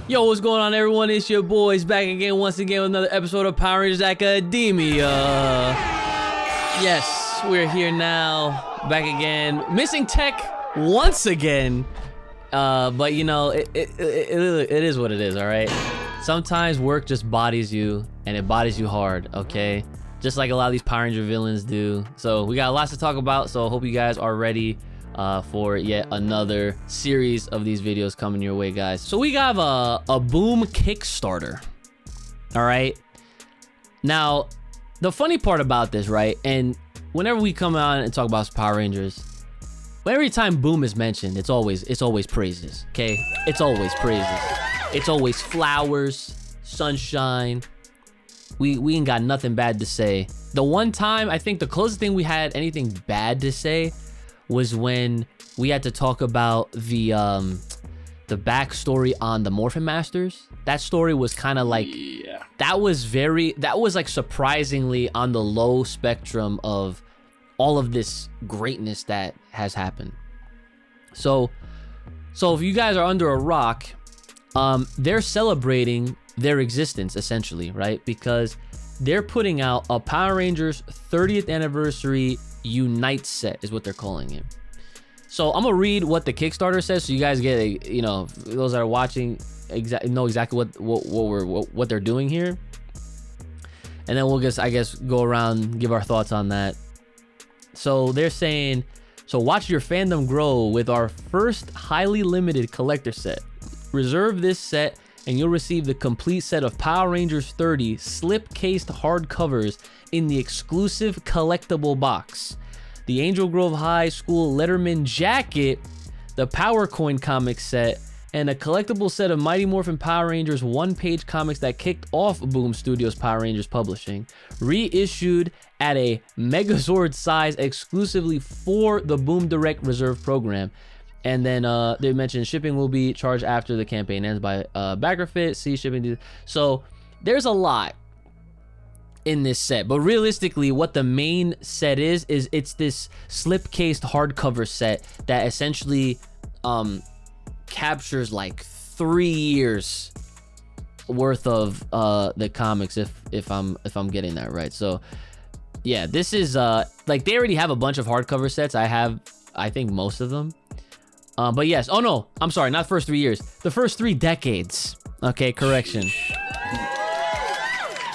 Yo, what's going on, everyone? It's your boys back again, once again, with another episode of Power Rangers Academia. Yes, we're here now, back again. Missing tech once again, but you know, it is what it is, all right? Sometimes work just bodies you, and it bodies you hard, okay? Just like a lot of these Power Ranger villains do. So we got lots to talk about, so I hope you guys are ready for yet another series of these videos coming your way, guys. So we have a Boom Kickstarter, all right? Now, the funny part about this, right? And whenever we come on and talk about Power Rangers, every time Boom is mentioned, it's always praises, okay? It's always praises. It's always flowers, sunshine. We ain't got nothing bad to say. The one time, I think the closest thing we had anything bad to say was when we had to talk about the backstory on the Morphin Masters. That story was kind of like, that was like surprisingly on the low spectrum of all of this greatness that has happened. So if you guys are under a rock, they're celebrating their existence essentially, right? Because they're putting out a Power Rangers 30th anniversary Unite set is what they're calling it. So I'm gonna read what the Kickstarter says, so you guys get a, you know, those that are watching know exactly what they're doing here, and then we'll just, I guess, go around and give our thoughts on that. So they're saying, so watch your fandom grow with our first highly limited collector set. Reserve this set and you'll receive the complete set of Power Rangers 30 slip-cased hardcovers in the exclusive collectible box. The Angel Grove High School Letterman jacket, the Power Coin comic set, and a collectible set of Mighty Morphin Power Rangers one-page comics that kicked off Boom Studios Power Rangers publishing, reissued at a Megazord size exclusively for the Boom Direct Reserve program. And then they mentioned shipping will be charged after the campaign ends by backer fit. See shipping. So there's a lot in this set, but realistically, what the main set is it's this slip-cased hardcover set that essentially captures like 3 years worth of the comics, if I'm getting that right. So yeah, this is like they already have a bunch of hardcover sets. I think most of them. But yes, oh no, I'm sorry, not first 3 years, the first 3 decades. Okay, correction.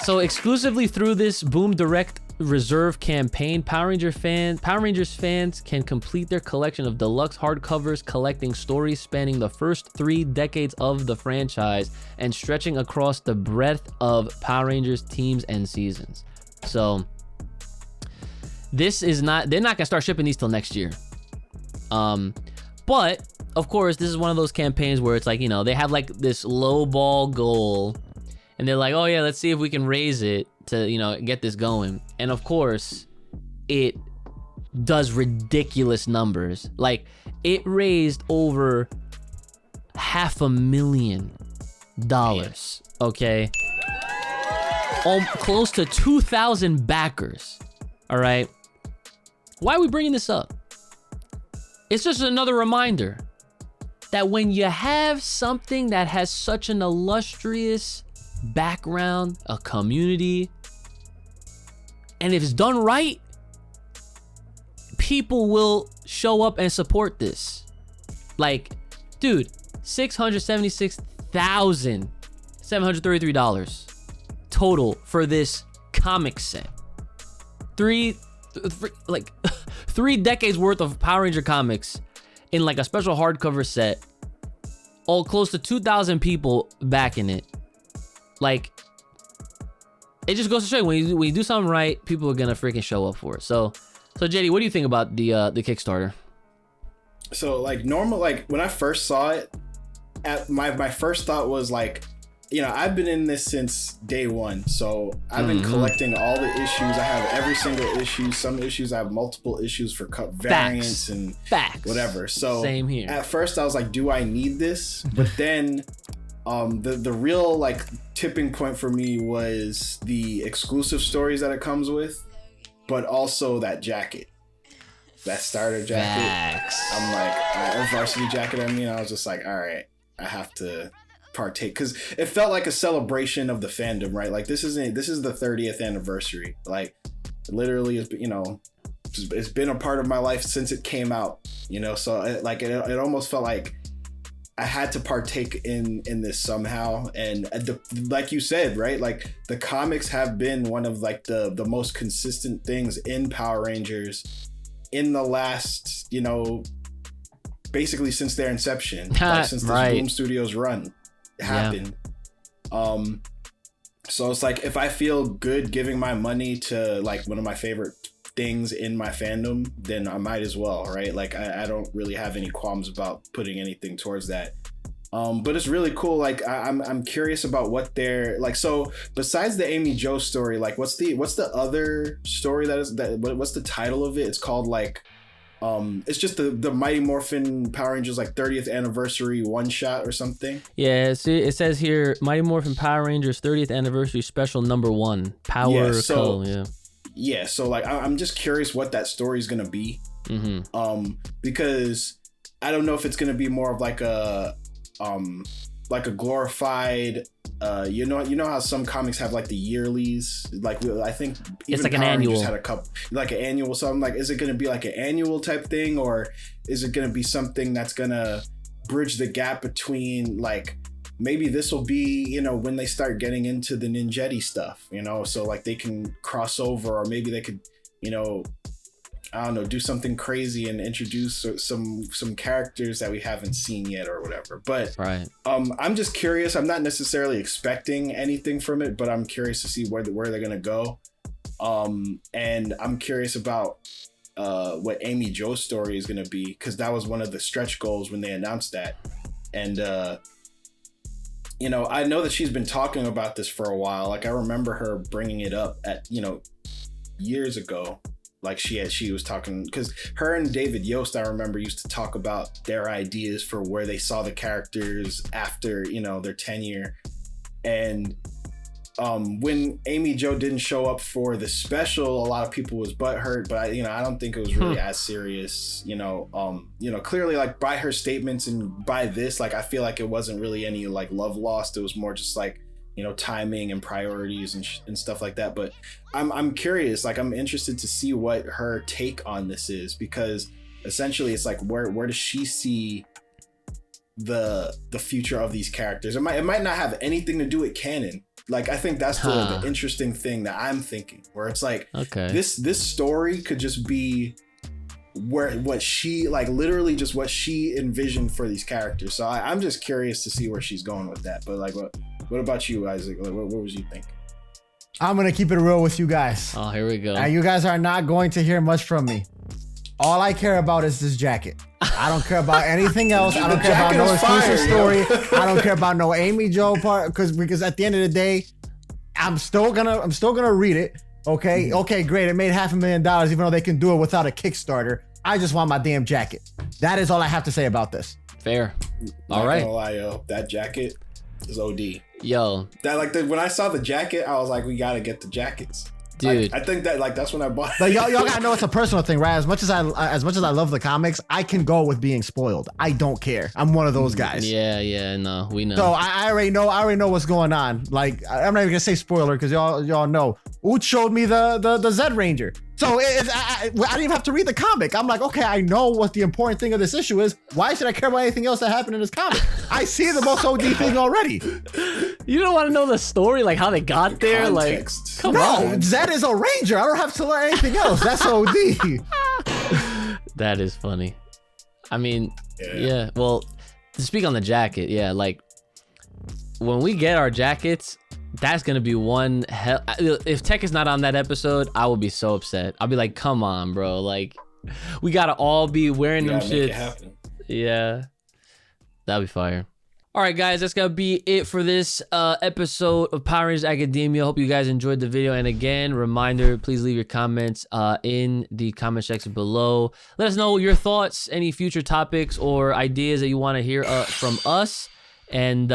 So exclusively through this Boom Direct Reserve campaign, Power Rangers fans can complete their collection of deluxe hardcovers collecting stories spanning the first 3 decades of the franchise and stretching across the breadth of Power Rangers teams and seasons. So this is not, they're not gonna start shipping these till next year. But of course, this is one of those campaigns where it's like, you know, they have like this low ball goal and they're like, oh yeah, let's see if we can raise it to, you know, get this going. And of course, it does ridiculous numbers. Like, it raised over $500,000, okay? Close to 2,000 backers, all right? Why are we bringing this up? It's just another reminder that when you have something that has such an illustrious background, a community, and if it's done right, people will show up and support this. Like, dude, $676,733 total for this comic set. 3 decades worth of Power Ranger comics in like a special hardcover set, all close to 2,000 people backing it. Like, it just goes to show you, when you do something right, people are gonna freaking show up for it. So JD, what do you think about the Kickstarter? So like normal, like when I first saw it, my first thought was like, you know, I've been in this since day one, so I've been collecting all the issues. I have every single issue. Some issues I have multiple issues for variants and whatever. So same here. At first I was like, do I need this? But then the real like tipping point for me was the exclusive stories that it comes with, but also that jacket, that starter jacket. I'm like, a varsity jacket. I was just like, all right, I have to partake, because it felt like a celebration of the fandom, right? Like this is the 30th anniversary. Like literally, it's been a part of my life since it came out, so it almost felt like I had to partake in this somehow. And like you said, right, like the comics have been one of like the most consistent things in Power Rangers in the last, basically since their inception, like since the Boom Studios run happened. So it's like, if I feel good giving my money to like one of my favorite things in my fandom, then I might as well, right? Like I don't really have any qualms about putting anything towards that. But it's really cool. Like I'm curious about what they're like. So besides the Amy Jo story, like what's the other story what's the title of it? It's called like it's just the Mighty Morphin Power Rangers like 30th anniversary one shot or something. Yeah, see, it says here Mighty Morphin Power Rangers 30th anniversary special #1 Power Cull. Yeah, so like I'm just curious what that story is gonna be, because I don't know if it's gonna be more of like a glorified, you know how some comics have like the yearlies, like I think even it's like Power an annual, Rangers had a couple, like an annual something. Like, is it gonna be like an annual type thing, or is it gonna be something that's gonna bridge the gap between like, maybe this will be, when they start getting into the Ninjetti stuff, so like they can cross over, or maybe they could, I don't know, do something crazy and introduce some characters that we haven't seen yet or whatever. But I'm just curious. I'm not necessarily expecting anything from it, but I'm curious to see where they're gonna go. And I'm curious about what Amy Jo's story is gonna be, because that was one of the stretch goals when they announced that. And I know that she's been talking about this for a while. Like I remember her bringing it up at, years ago. Like she was talking, because her and David Yost, I remember, used to talk about their ideas for where they saw the characters after, their tenure. And when Amy Jo didn't show up for the special, a lot of people was butthurt, but I don't think it was really as serious. Clearly, like by her statements and by this, like I feel like it wasn't really any like love lost. It was more just like, timing and priorities and stuff like that. But I'm curious, like I'm interested to see what her take on this is, because essentially it's like where does she see the future of these characters? It might not have anything to do with canon. Like I think that's the interesting thing that I'm thinking, where it's like, this story could just be what she like, literally just what she envisioned for these characters. So I'm just curious to see where she's going with that. But like what about you, Isaac? Like, what was you think? I'm gonna keep it real with you guys. Oh, here we go. And you guys are not going to hear much from me. All I care about is this jacket. I don't care about anything else. I don't care about no exclusive story. I don't care about no Amy Jo part, because at the end of the day, I'm still gonna read it. Okay, okay, great. It made $500,000, even though they can do it without a Kickstarter. I just want my damn jacket. That is all I have to say about this. Fair. All right. Not gonna lie, yo, that jacket is OD. Yo, that when I saw the jacket, I was like, we gotta get the jackets. Dude, I think that like that's when I bought it. But y'all gotta know it's a personal thing, right? As much as I love the comics, I can go with being spoiled. I don't care. I'm one of those guys. Yeah, no, we know. So I already know what's going on. Like, I'm not even gonna say spoiler, because y'all know. Uchi showed me the Zed Ranger. So I didn't even have to read the comic. I'm like, okay, I know what the important thing of this issue is. Why should I care about anything else that happened in this comic? I see the most OD thing already. You don't want to know the story, like how they got there? Context. Like, come on. No, Zed is a ranger. I don't have to learn anything else. That's OD. That is funny. I mean, yeah. Well, to speak on the jacket, yeah, like when we get our jackets, that's gonna be one hell. If Tech is not on that episode, I will be so upset. I'll be like, come on, bro. Like, we gotta all be wearing them shits. Yeah, that'll be fire. All right, guys, that's gonna be it for this episode of Power Rangers Academia. Hope you guys enjoyed the video. And again, reminder, please leave your comments in the comment section below. Let us know your thoughts, any future topics or ideas that you want to hear from us. And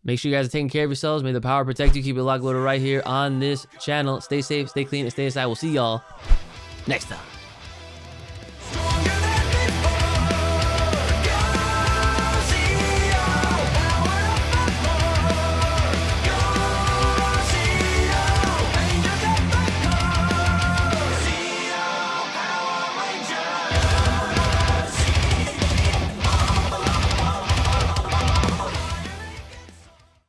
make sure you guys are taking care of yourselves. May the power protect you. Keep it locked, loaded right here on this channel. Stay safe, stay clean, and stay inside. We'll see y'all next time.